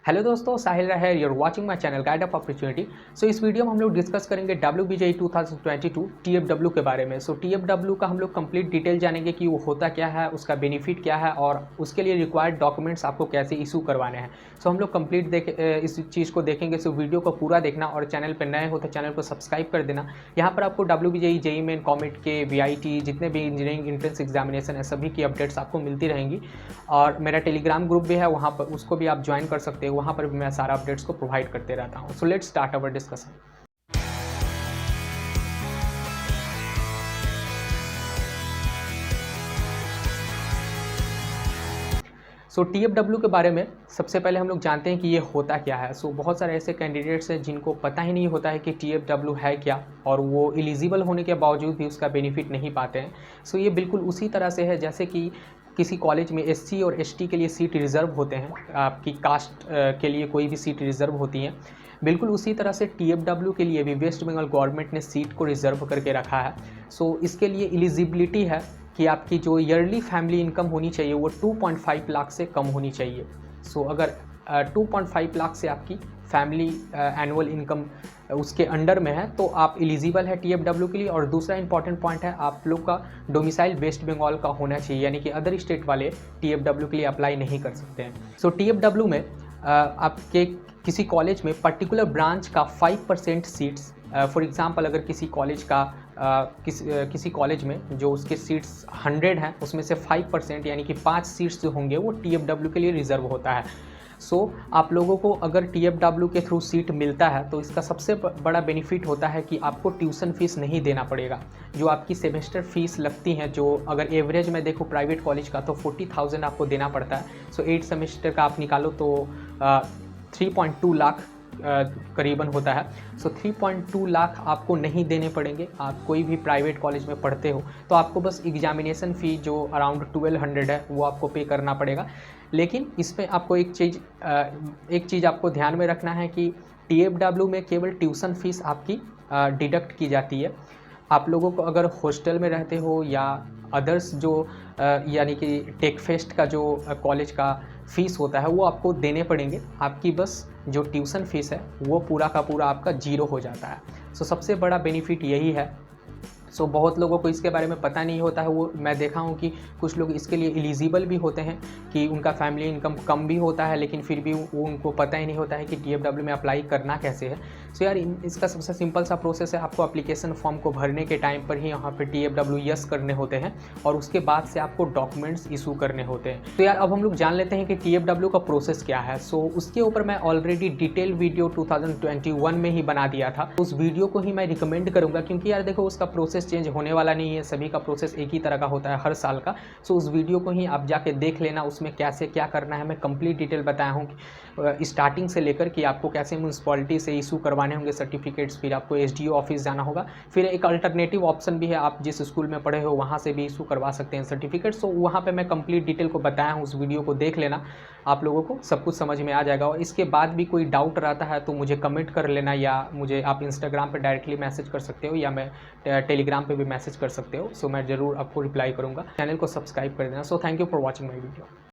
Hello दोस्तों, साहिल है, your watching my channel guide of opportunity. So इस वीडियो में हम लोग डिस्कस करेंगे WBJE 2022 TFW के बारे में। सो TFW का हम लोग कंप्लीट डिटेल जानेंगे कि वो होता क्या है, उसका बेनिफिट क्या है और उसके लिए रिक्वायर्ड डॉक्यूमेंट्स आपको कैसे इशू करवाने हैं। सो हम लोग कंप्लीट इस चीज़ को देखेंगे। सो वीडियो को पूरा देखना और चैनल पर नए हो तो चैनल को सब्सक्राइब कर देना। यहाँ पर आपको WBJE JEE मेन कॉमेट के VIT जितने भी इंजीनियरिंग एंट्रेंस एग्जामिनेशन है सभी की अपडेट्स आपको मिलती रहेंगी। और मेरा टेलीग्राम ग्रुप भी है, वहाँ पर उसको भी आप ज्वाइन कर सकते हो। वहाँ पर भी मैं सारा अपडेट्स को प्रोवाइड करते रहता हूँ। So let's start our discussion. So TFW के बारे में सबसे पहले हम लोग जानते हैं कि ये होता क्या है। सो बहुत सारे ऐसे कैंडिडेट्स हैं जिनको पता ही नहीं होता है कि TFW है क्या, और वो एलिजिबल होने के बावजूद भी उसका बेनिफिट नहीं पाते हैं। सो ये बिल्कुल उसी तरह से है जैसे कि किसी कॉलेज में SC और ST के लिए सीट रिज़र्व होते हैं, आपकी कास्ट के लिए कोई भी सीट रिज़र्व होती हैं। बिल्कुल उसी तरह से TFW के लिए भी वेस्ट बंगाल गवर्नमेंट ने सीट को रिज़र्व करके रखा है। सो इसके लिए एलिजिबिलिटी है कि आपकी जो ईयरली फैमिली इनकम होनी चाहिए वो 2.5 लाख से कम होनी चाहिए। सो अगर 2.5 लाख से आपकी फैमिली एनुअल इनकम उसके अंडर में है तो आप एलिजिबल है TFW के लिए। और दूसरा इंपॉर्टेंट पॉइंट है, आप लोग का डोमिसाइल वेस्ट बंगाल का होना चाहिए, यानी कि अदर स्टेट वाले TFW के लिए अप्लाई नहीं कर सकते हैं। सो TFW में आपके किसी कॉलेज में पर्टिकुलर ब्रांच का 5% सीट्स, फॉर एग्जांपल अगर किसी कॉलेज का किसी कॉलेज में जो उसके सीट्स 100 हैं उसमें से 5% यानी कि 5 सीट्स जो होंगे वो TFW के लिए रिज़र्व होता है। सो आप लोगों को अगर TFW के थ्रू सीट मिलता है तो इसका सबसे बड़ा बेनिफिट होता है कि आपको ट्यूशन फीस नहीं देना पड़ेगा। जो आपकी सेमेस्टर फीस लगती हैं, जो अगर एवरेज में देखो प्राइवेट कॉलेज का तो 40,000 आपको देना पड़ता है। सो 8 सेमेस्टर का आप निकालो तो 3.2 लाख करीबन होता है। सो 3.2 लाख आपको नहीं देने पड़ेंगे। आप कोई भी प्राइवेट कॉलेज में पढ़ते हो तो आपको बस एग्जामिनेशन फ़ी जो अराउंड 1200 है वो आपको पे करना पड़ेगा। लेकिन इसमें आपको एक चीज़ आपको ध्यान में रखना है कि TFW में केवल ट्यूशन फ़ीस आपकी डिडक्ट की जाती है। आप लोगों को अगर हॉस्टल में रहते हो या अदर्स जो यानी कि टेक फेस्ट का जो कॉलेज का फ़ीस होता है वो आपको देने पड़ेंगे। आपकी बस जो ट्यूशन फ़ीस है वो पूरा का पूरा आपका जीरो हो जाता है। सो सबसे बड़ा बेनिफिट यही है। सो बहुत लोगों को इसके बारे में पता नहीं होता है। वो मैं देखा हूँ कि कुछ लोग इसके लिए एलिजिबल भी होते हैं कि उनका फैमिली इनकम कम भी होता है, लेकिन फिर भी वो उनको पता ही नहीं होता है कि TFW में अप्लाई करना कैसे है। सो यार इसका सबसे सिंपल सा प्रोसेस है, आपको एप्लीकेशन फॉर्म को भरने के टाइम पर ही यहाँ पर TFW यस करने होते हैं और उसके बाद से आपको डॉक्यूमेंट्स इशू करने होते हैं। तो यार अब हम लोग जान लेते हैं कि TFW का प्रोसेस क्या है। सो उसके ऊपर मैं ऑलरेडी डिटेल वीडियो 2021 में ही बना दिया था। उस वीडियो को ही मैं रिकमेंड करूँगा, क्योंकि यार देखो उसका प्रोसेस चेंज होने वाला नहीं है, सभी का प्रोसेस एक ही तरह का होता है हर साल का। सो उस वीडियो को ही आप जाके देख लेना, उसमें कैसे क्या करना है मैं कंप्लीट डिटेल बताया हूँ स्टार्टिंग से लेकर कि आपको कैसे म्यूनसिपैलिटी से इशू करवाने होंगे सर्टिफिकेट्स, फिर आपको SDO ऑफिस जाना होगा। फिर एक अल्टरनेटिव ऑप्शन भी है, आप जिस स्कूल में पढ़े हो वहाँ से भी इशू करवा सकते हैं सर्टिफिकेट। सो वहाँ पर मैं कंप्लीट डिटेल को बताया हूँ, उस वीडियो को देख लेना, आप लोगों को सब कुछ समझ में आ जाएगा। और इसके बाद भी कोई डाउट रहता है तो मुझे कमेंट कर लेना, या मुझे आप इंस्टाग्राम पर डायरेक्टली मैसेज कर सकते हो या मैं टेलीग्राम पे भी मैसेज कर सकते हो। सो मैं ज़रूर आपको रिप्लाई करूँगा। चैनल को सब्सक्राइब कर देना। So thank you for watching my video.